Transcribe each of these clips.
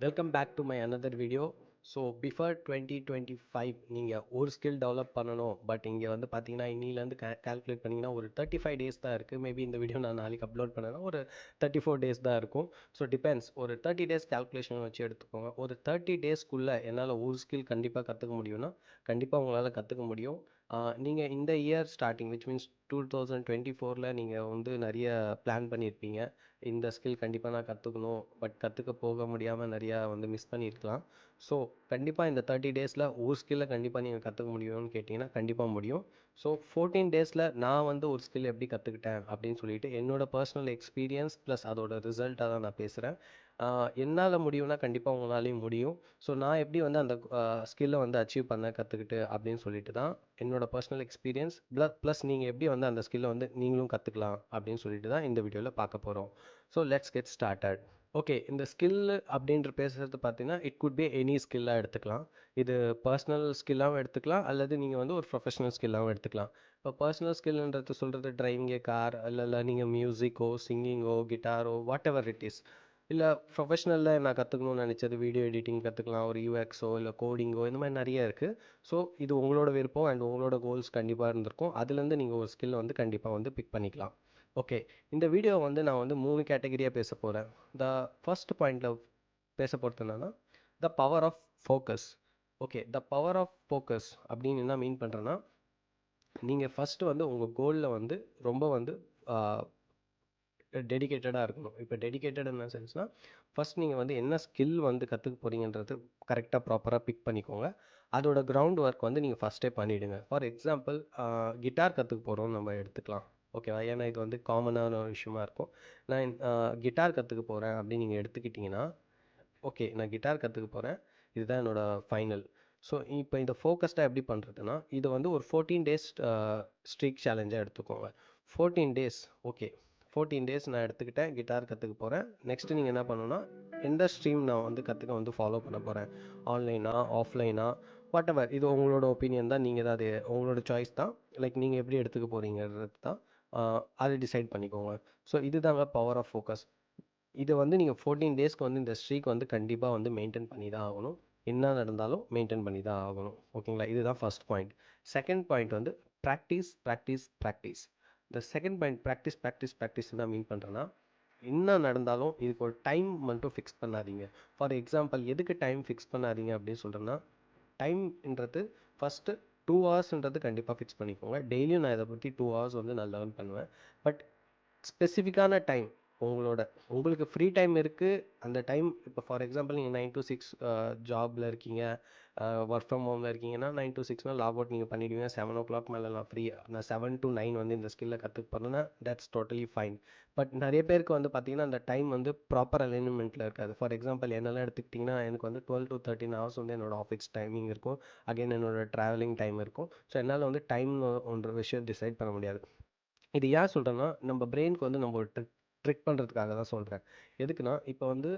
Welcome back to my another video. So before 2025 நீங்கள் ஒரு skill develop பண்ணணும். But இங்கே வந்து பார்த்தீங்கன்னா இன்னிலேருந்து கால்குலேட் பண்ணிங்கன்னா ஒரு 35 டேஸ் தான் இருக்குது. மேபி இந்த வீடியோ நான் நாளைக்கு அப்லோட் பண்ணேன்னா ஒரு 34 டேஸ் தான் இருக்கும். So depends. ஒரு 30 டேஸ் கால்குலேஷன் வச்சு எடுத்துக்கோங்க. ஒரு 30 டேஸ்க்குள்ளே என்னால் ஒரு ஸ்கில் கண்டிப்பாக கற்றுக்க முடியும்னா கண்டிப்பாக உங்களால் கற்றுக்க முடியும். நீங்கள் இந்த இயர் ஸ்டார்டிங் விச் மீன்ஸ் 2024 நீங்கள் வந்து நிறைய பிளான் பண்ணியிருப்பீங்க. இந்த ஸ்கில் கண்டிப்பாக நான் கற்றுக்கணும், பட் கற்றுக்க போக முடியாமல் நிறையா வந்து மிஸ் பண்ணியிருக்கலாம். ஸோ கண்டிப்பாக இந்த 30 டேஸில் ஒரு ஸ்கில்லை கண்டிப்பாக நீங்கள் கற்றுக்க முடியும்னு கேட்டிங்கன்னா கண்டிப்பாக முடியும். ஸோ 14 டேஸில் நான் வந்து ஒரு ஸ்கில் எப்படி கற்றுக்கிட்டேன் அப்படின்னு சொல்லிட்டு என்னோட பர்சனல் எக்ஸ்பீரியன்ஸ் ப்ளஸ் அதோட ரிசல்ட்டாக தான் நான் பேசுகிறேன். என்னால் முடியும்னா கண்டிப்பாக உங்களாலையும் முடியும். ஸோ நான் எப்படி வந்து அந்த ஸ்கில்லை வந்து அச்சீவ் பண்ண கற்றுக்கிட்டு அப்படின்னு சொல்லிட்டு தான் என்னோட பர்சனல் எக்ஸ்பீரியன்ஸ் ப்ளஸ் நீங்கள் எப்படி வந்து அந்த ஸ்கில்லை வந்து நீங்களும் கற்றுக்கலாம் அப்படின்னு சொல்லிட்டு தான் இந்த வீடியோவில் பார்க்க போகிறோம். So let's get started. Okay, இந்த ஸ்கில் அப்படின்ற பேசுகிறது பார்த்தீங்கன்னா இட் குட் பி எனி ஸ்கில்லாக எடுத்துக்கலாம். இது பர்சனல் ஸ்கில்லாகவும் எடுத்துக்கலாம், அல்லது நீங்கள் வந்து ஒரு ப்ரொஃபஷனல் ஸ்கில்லாகவும் எடுத்துக்கலாம். இப்போ பர்சனல் ஸ்கில்ன்றது சொல்கிறது டிரைவிங் கார், இல்லை நீங்கள் மியூசிக்கோ சிங்கிங்கோ கிட்டாரோ வாட் எவர் இட் இஸ். இல்லை ப்ரொஃபஷ்னலில் நான் கற்றுக்கணும்னு நினச்சது வீடியோ எடிட்டிங் கற்றுக்கலாம், ஒரு யூஎக்ஸோ இல்லை கோடிங்கோ, இந்த மாதிரி நிறைய இருக்குது. ஸோ இது உங்களோட விருப்பம் அண்ட் உங்களோட கோல்ஸ் கண்டிப்பாக இருந்திருக்கும். அதுலேருந்து நீங்கள் ஒரு ஸ்கில்லை வந்து கண்டிப்பாக வந்து பிக் பண்ணிக்கலாம். ஓகே, இந்த வீடியோ வந்து நான் வந்து 3 கேட்டகரியாக பேச போகிறேன். த ஃபர்ஸ்ட் பாயிண்டில் பேச போகிறது என்னன்னா the power of focus. Okay, the power of focus அப்படின்னு என்ன மீன் பண்ணுறேன்னா, நீங்கள் ஃபஸ்ட்டு வந்து உங்கள் கோலில் வந்து ரொம்ப வந்து டெடிகேட்டடாக இருக்கணும். இப்போ டெடிகேட்டட் என்ன சென்ஸ்னால், ஃபஸ்ட் நீங்கள் வந்து என்ன ஸ்கில் வந்து கற்றுக்க போகிறீங்கன்றது கரெக்டாக ப்ராப்பராக பிக் பண்ணிக்கோங்க. அதோட கிரவுண்ட் ஒர்க் வந்து நீங்கள் ஃபஸ்ட்டே பண்ணிவிடுங்க. ஃபார் எக்ஸாம்பிள் கிட்டார் கற்றுக்க போகிறோம்னு நம்ம எடுத்துக்கலாம். ஓகேவா? ஏன்னா இது வந்து காமனான ஒரு விஷயமா இருக்கும். நான் கிட்டார் கற்றுக்க போகிறேன் அப்படின்னு நீங்கள் எடுத்துக்கிட்டிங்கன்னா, ஓகே நான் கிட்டார் கற்றுக்க போகிறேன், இதுதான் என்னோடய ஃபைனல். ஸோ இப்போ இந்த ஃபோக்கஸ்டாக எப்படி பண்ணுறதுன்னா, இது வந்து ஒரு 14 டேஸ் ஸ்ட்ரீக் சேலஞ்சாக எடுத்துக்கோங்க. 14 டேஸ். ஓகே, 14 டேஸ் நான் எடுத்துக்கிட்டேன், கிட்டார் கற்றுக்க போகிறேன். நெக்ஸ்ட்டு நீங்கள் என்ன பண்ணணும்னா, எந்த ஸ்ட்ரீம் நான் வந்து கற்றுக்க வந்து ஃபாலோ பண்ண போகிறேன், ஆன்லைனா ஆஃப்லைனா வாட் எவர், இது உங்களோட ஒப்பீனியன் தான். நீங்கள் தான் அது உங்களோட சாய்ஸ் தான். லைக் நீங்கள் எப்படி எடுத்துக்க போகிறீங்கிறது தான் அதை டிசைட் பண்ணிக்கோங்க. ஸோ இதுதாங்க பவர் ஆஃப் ஃபோக்கஸ். இதை வந்து நீங்கள் 14 டேஸ்க்கு வந்து இந்த ஸ்ட்ரீக் வந்து கண்டிப்பாக வந்து மெயின்டைன் பண்ணி தான் ஆகணும். என்ன நடந்தாலும் மெயின்டைன் பண்ணி தான் ஆகணும். ஓகேங்களா? இதுதான் ஃபர்ஸ்ட் பாயிண்ட். செகண்ட் பாயிண்ட் வந்து ப்ராக்டிஸ் ப்ராக்டிஸ் ப்ராக்டிஸ். இந்த second point practice practice practice தான் மீன் பண்ணுறேன்னா, என்ன நடந்தாலும் இதுக்கு ஒரு டைம் மட்டும் ஃபிக்ஸ் பண்ணாதீங்க. ஃபார் எக்ஸாம்பிள் எதுக்கு டைம் ஃபிக்ஸ் பண்ணாதீங்க அப்படின்னு சொல்கிறேன்னா, டைம்ன்றது ஃபஸ்ட்டு 2 ஹவர்ஸ்ன்றது கண்டிப்பாக ஃபிக்ஸ் பண்ணிக்கோங்க. டெய்லியும் நான் இதை பற்றி 2 ஹவர்ஸ் வந்து நான் லேர்ன் பண்ணுவேன். பட் ஸ்பெசிஃபிக்கான டைம் உங்களுக்கு ஃப்ரீ டைம் இருக்குது. அந்த டைம் இப்போ ஃபார் எக்ஸாம்பிள் நீங்கள் 9 to 6 ஜாபில் இருக்கீங்க, ஒர்க் ஃப்ரம் ஹோமில் இருக்கீங்கன்னா 9 to 6 லாக் அவுட் நீங்கள் பண்ணிவிடுவீங்க. 7 o'clock மேலே நான் ஃப்ரீ. நான் 7 to 9 வந்து இந்த ஸ்கில்லை கற்றுக்க போகிறேன்னா தட்ஸ் டோட்டலி ஃபைன். பட் நிறைய பேருக்கு வந்து பார்த்திங்கன்னா அந்த டைம் வந்து ப்ராப்பர் அலைன்மெண்ட்டில் இருக்காது. ஃபார் எக்ஸாம்பிள் என்னெல்லாம் எடுத்துக்கிட்டிங்கன்னா எனக்கு வந்து 12 to 13 ஹவர்ஸ் வந்து என்னோடய ஆஃபீஸ் டைமிங் இருக்கும். அகைன் என்னோடய ட்ராவலிங் டைம் இருக்கும். ஸோ என்னால் வந்து டைம் ஒன்ற விஷயம் டிசைட் பண்ண முடியாது. இது ஏன் சொல்கிறேன்னா, நம்ம பிரெயினுக்கு வந்து நம்ம ஒரு ட்ரிக் பண்ணுறதுக்காக தான் சொல்கிறேன். எதுக்குன்னா, இப்போ வந்து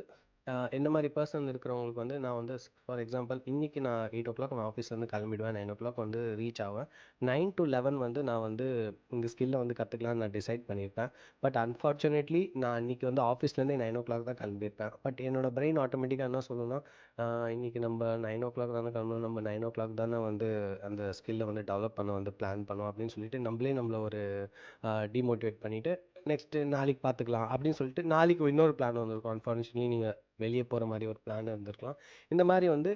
என்ன மாதிரி பர்சன் இருக்கிறவங்களுக்கு வந்து நான் வந்து ஃபார் எக்ஸாம்பிள் இன்றைக்கி நான் 8 o'clock நான் ஆஃபீஸ்லேருந்து கிளம்பிடுவேன். 9 o'clock வந்து ரீச் ஆவேன். 9 to 11 வந்து நான் வந்து இந்த ஸ்கில்லை வந்து கற்றுக்கலான்னு நான் டிசைட் பண்ணியிருப்பேன். பட் அன்ஃபார்ச்சுனேட்லி நான் இன்றைக்கி வந்து ஆஃபீஸ்லேருந்து 9 o'clock தான் கிளம்பியிருப்பேன். பட் என்னோட பிரெயின் ஆட்டோமேட்டிக்காக என்ன சொல்லுன்னா, இன்றைக்கி நம்ம 9 o'clock தானே கிளம்பணும், நம்ம 9 o'clock தானே வந்து அந்த ஸ்கில்லை வந்து டெவலப் பண்ண வந்து பிளான் பண்ணோம் அப்படின்னு சொல்லிட்டு நம்மளை ஒரு டிமோட்டிவேட் பண்ணிவிட்டு நெக்ஸ்ட்டு நாளைக்கு பார்த்துக்கலாம் அப்படின்னு சொல்லிட்டு நாளைக்கு இன்னொரு பிளான் வந்திருக்கும். அன்ஃபார்ச்சுனேட்லி நீங்கள் வெளியே போகிற மாதிரி ஒரு பிளான் இருந்திருக்கலாம். இந்த மாதிரி வந்து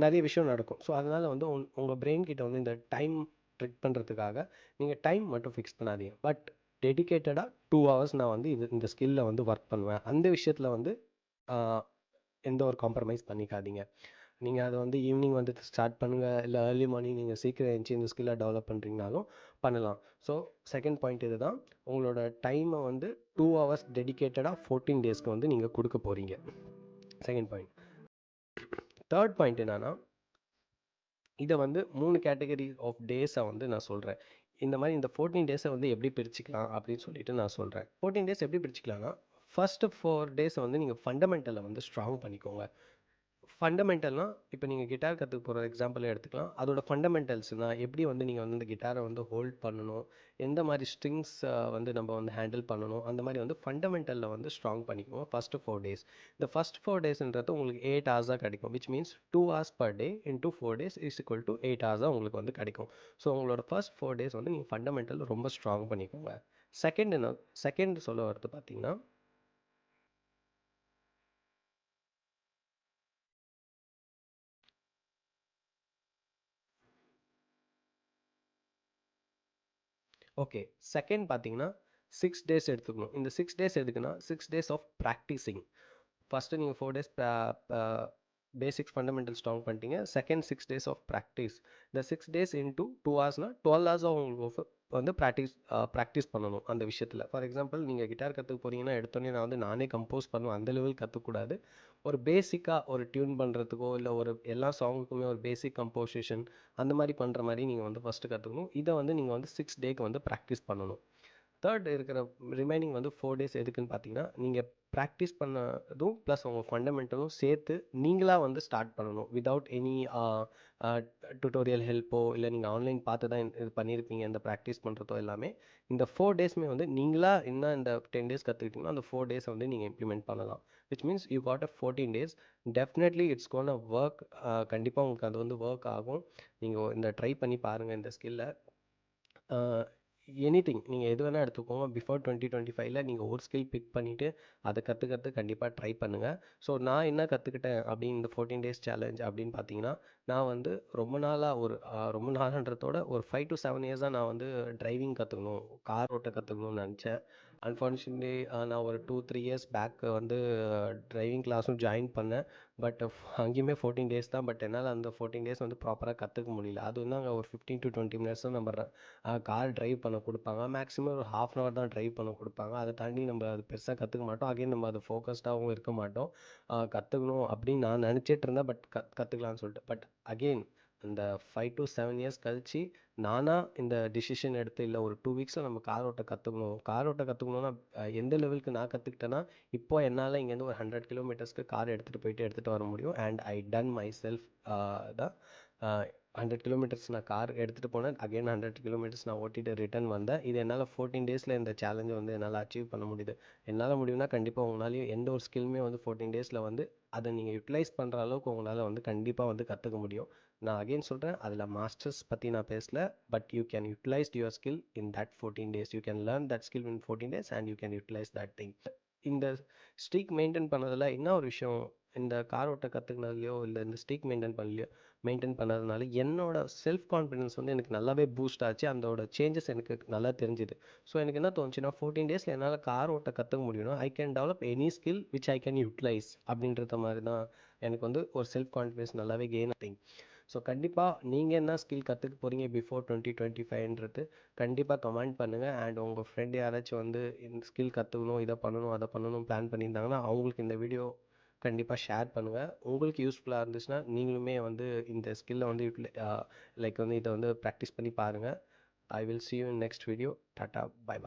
நிறைய விஷயம் நடக்கும். ஸோ அதனால் வந்து உங்கள் பிரெயின் கிட்ட வந்து இந்த டைம் ட்ரிக் பண்ணுறதுக்காக நீங்கள் டைம் மட்டும் ஃபிக்ஸ் பண்ணாதீங்க. பட் டெடிகேட்டடாக 2 ஹவர்ஸ் நான் வந்து இந்த ஸ்கில்லை வந்து ஒர்க் பண்ணுவேன். அந்த விஷயத்தில் வந்து எந்த ஒரு காம்ப்ரமைஸ் பண்ணிக்காதீங்க. நீங்கள் அதை வந்து ஈவினிங் வந்து ஸ்டார்ட் பண்ணுங்கள், இல்லை ஏர்லி மார்னிங் நீங்கள் சீக்கிரம் எழுந்துச்சி இந்த ஸ்கில்லை டெவலப் பண்ணுறீங்கனாலும் பண்ணலாம். ஸோ செகண்ட் பாயிண்ட் இது தான். உங்களோட டைமை வந்து 2 ஹவர்ஸ் டெடிகேட்டடாக 14 டேஸ்க்கு வந்து நீங்கள் கொடுக்க போகிறீங்க. Second point. தேர்ட் பாயிண்ட் என்னன்னா, இதை வந்து 3 கேட்டகரி ஆஃப் டேஸை வந்து நான் சொல்கிறேன். இந்த மாதிரி இந்த 14 டேஸை வந்து எப்படி பிரிச்சுக்கலாம் அப்படின்னு சொல்லிட்டு நான் சொல்கிறேன். 14 டேஸ் எப்படி பிரிச்சுக்கலாம்னா, ஃபர்ஸ்ட்டு 4 டேஸை வந்து நீங்கள் ஃபண்டமெண்டலை வந்து ஸ்ட்ராங் பண்ணிக்கோங்க. ஃபண்டமெண்டல்னா, இப்போ நீங்க கிட்டார் கத்துக்க போற எக்ஸாம்பிளே எடுத்துக்கலாம். அதோட ஃபண்டமெண்டல்ஸ்னா எப்படி வந்து நீங்க வந்து இந்த கிட்டார வந்து ஹோல்ட் பண்ணணும், எந்த மாரி ஸ்ட்ரிங்ஸ் வந்து நம்ம வந்து ஹேண்டில் பண்ணணும், அந்த மாரி வந்து ஃபண்டமெண்டல்ல வந்து ஸ்ட்ராங் பண்ணிக்குவோம் ஃபர்ஸ்ட் 4 டேஸ். இந்த ஃபர்ஸ்ட் 4 டேஸ்ன்றது உங்களுக்கு 8 ஹார்ஸா கிடைக்கும். Which means 2 hours per day into 4 days is equal to 8 ஹார்ஸா உங்களுக்கு வந்து கிடைக்கும். ஸோ உங்களோட ஃபர்ஸ்ட் 4 டேஸ் வந்து நீங்க ஃபண்டமெண்டல் ரொம்ப ஸ்ட்ராங் பண்ணிக்கோங்க. செகண்ட் சொல்ல வரது பார்த்தீங்கன்னா, ஓகே. செகண்ட் பார்த்தீங்கன்னா, 6 டேஸ் எடுத்துக்கணும். இந்த 6 டேஸ் எதுக்குன்னா, 6 டேஸ் ஆஃப் பிராக்டிசிங். ஃபஸ்ட்டு நீங்கள் 4 டேஸ் பேசிக்ஸ் ஃபண்டமெண்டல் ஸ்ட்ராங் பண்ணிட்டீங்க. Second 6 days of practice. இந்த 6 டேஸ் இன்டூ 2 ஹார்ஸ்னால் 12 ஹார்ஸ் உங்களுக்கு வந்து ப்ராக்டிஸ் பண்ணணும் அந்த விஷயத்தில். ஃபார் எக்ஸாம்பிள் நீங்கள் கிட்டார் கற்றுக்க போகிறீங்கன்னா எடுத்தோடனே நான் வந்து நானே கம்போஸ் பண்ணுவேன் அந்த லெவல் கற்றுக்கூடாது. ஒரு பேசிக்காக ஒரு டியூன் பண்ணுறதுக்கோ இல்லை ஒரு எல்லா சாங்குக்குமே ஒரு பேசிக் கம்போசிஷன் அந்த மாதிரி பண்ணுற மாதிரி நீங்கள் வந்து ஃபஸ்ட்டு கற்றுக்கணும். இதை வந்து நீங்கள் வந்து 6 டேக்கு வந்து ப்ராக்டிஸ் பண்ணணும். தேர்ட் இருக்கிற ரிமைனிங் வந்து 4 டேஸ் எதுக்குன்னு பார்த்தீங்கன்னா, நீங்கள் ப்ராக்டிஸ் பண்ணதும் ப்ளஸ் உங்கள் ஃபண்டமெண்டலும் சேர்த்து நீங்களாக வந்து ஸ்டார்ட் பண்ணணும். வித்தவுட் எனி டுட்டோரியல் ஹெல்ப்போ இல்லை நீங்கள் ஆன்லைன் பார்த்து தான் இது பண்ணியிருப்பீங்க இந்த ப்ராக்டிஸ் பண்ணுறதோ எல்லாமே. இந்த 4 டேஸுமே வந்து நீங்களாக என்ன இந்த 10 டேஸ் கற்றுக்கிட்டீங்களோ அந்த 4 டேஸை வந்து நீங்கள் இம்ப்ளிமெண்ட் பண்ணலாம். Which means you got a 14 days. Definitely it's gonna a work. கண்டிப்பாக உங்களுக்கு அது வந்து ஒர்க் ஆகும். நீங்கள் இந்த ட்ரை பண்ணி பாருங்கள் இந்த ஸ்கில்லை. எனிதிங் நீங்கள் எது வேணால் எடுத்துக்கோங்க. பிஃபோர் 2025ல் நீங்கள் ஒரு ஸ்கில் பிக் பண்ணிவிட்டு அதை கற்றுக்கிறது கண்டிப்பாக ட்ரை பண்ணுங்கள். ஸோ நான் என்ன கற்றுக்கிட்டேன் அப்படின்னு இந்த 14 டேஸ் சேலஞ்ச் அப்படின்னு பார்த்தீங்கன்னா, நான் வந்து ரொம்ப நாளாக ரொம்ப நாளான்றதோட ஒரு 5 to 7 இயர்ஸாக நான் வந்து டிரைவிங் கற்றுக்கணும், கார் ஓட்ட கற்றுக்கணும்னு நினச்சேன். அன்ஃபார்ச்சுனேட்லி நான் ஒரு 2-3 இயர்ஸ் பேக் வந்து டிரைவிங் கிளாஸும் ஜாயின் பண்ணேன். பட் அங்கேயுமே 14 டேஸ் தான். பட் என்னால் அந்த 14 டேஸ் வந்து ப்ராப்பராக கற்றுக்க முடியல. அது வந்து அங்கே ஒரு 15 to 20 மினிட்ஸ் தான் நம்ம கார் டிரைவ் பண்ண கொடுப்பாங்க. மேக்ஸிமம் ஒரு ஹாஃப் அன் ஹவர் தான் டிரைவ் பண்ண கொடுப்பாங்க. அதை தாண்டி நம்ம அது பெருசாக கற்றுக்க மாட்டோம். அகைன் நம்ம அது ஃபோக்கஸ்டாகவும் இருக்க மாட்டோம். கற்றுக்கணும் அப்படின்னு நான் நினச்சிட்டு இருந்தேன். பட் கற்றுக்கலான்னு சொல்லிட்டு. பட் அகெயின் அந்த 5 to 7 இயர்ஸ் கழிச்சு நானாக இந்த டிசிஷன் எடுத்து இல்லை ஒரு 2 வீக்ஸில் நம்ம கார் ஓட்ட கற்றுக்கணும். கார் ஓட்ட கற்றுக்கணுன்னா எந்த லெவலுக்கு நான் கற்றுக்கிட்டேன்னா, இப்போ என்னால் இங்கேருந்து ஒரு 100 கிலோமீட்டர்ஸ்க்கு கார் எடுத்துகிட்டு போயிட்டு எடுத்துகிட்டு வர முடியும். And I done my self தான் 100 கிலோமீட்டர்ஸ் நான் கார் எடுத்துகிட்டு போனேன். அகைன் 100 கிலோமீட்டர்ஸ் நான் ஓட்டிட்டு ரிட்டர்ன் வந்தேன். இது என்னால் 14 டேஸில் இந்த சேலஞ்சை வந்து என்னால் அச்சீவ் பண்ண முடியுது. என்னால் முடியும்னா கண்டிப்பாக உங்களாலையும் எந்த ஒரு ஸ்கில்லுமே வந்து 14 டேஸில் வந்து அதை நீங்கள் யூட்டிலைஸ் பண்ணுற அளவுக்கு உங்களால் வந்து கண்டிப்பாக வந்து கற்றுக்க முடியும். நான் அகைன் சொல்கிறேன், அதில் மாஸ்டர்ஸ் பற்றி நான் பேசல. But you can utilise your skill in that 14 days. You can learn that skill in 14 days and you can utilise that thing. இந்த ஸ்ட்ரீக் மெயின்டைன் பண்ணதில் என்ன ஒரு விஷயம், இந்த கார் ஓட்ட கற்றுக்கினதுலையோ இல்லை இந்த ஸ்ட்ரீக் மெயின்டைன் பண்ணதுனால என்னோட செல்ஃப் கான்ஃபிடன்ஸ் வந்து எனக்கு நல்லாவே பூஸ்ட் ஆச்சு. அதோட சேஞ்சஸ் எனக்கு நல்லா தெரிஞ்சுது. ஸோ எனக்கு என்ன தோணுச்சுன்னா 14 டேஸில் என்னால் கார் ஓட்ட கற்றுக்க முடியும்னா I can develop any skill which I can utilise அப்படின்றத மாதிரி தான் எனக்கு வந்து ஒரு செல்ஃப் கான்ஃபிடன்ஸ் நல்லாவே கெயின் திங். ஸோ கண்டிப்பாக நீங்கள் என்ன ஸ்கில் கற்றுக்க போகிறீங்க பிஃபோர் 2025ன்றது கண்டிப்பாக கமெண்ட் பண்ணுங்கள். அண்ட் உங்கள் ஃப்ரெண்ட் யாராச்சும் வந்து இந்த ஸ்கில் கற்றுக்கணும், இதை பண்ணணும், அதை பண்ணணும் பிளான் பண்ணியிருந்தாங்கன்னா அவங்களுக்கு இந்த வீடியோ கண்டிப்பாக ஷேர் பண்ணுங்கள். உங்களுக்கு யூஸ்ஃபுல்லாக இருந்துச்சுன்னா நீங்களுமே வந்து இந்த ஸ்கில்லை வந்து லைக் வந்து இதை வந்து ப்ராக்டிஸ் பண்ணி பாருங்கள். I will see you in next video. Tata, bye bye.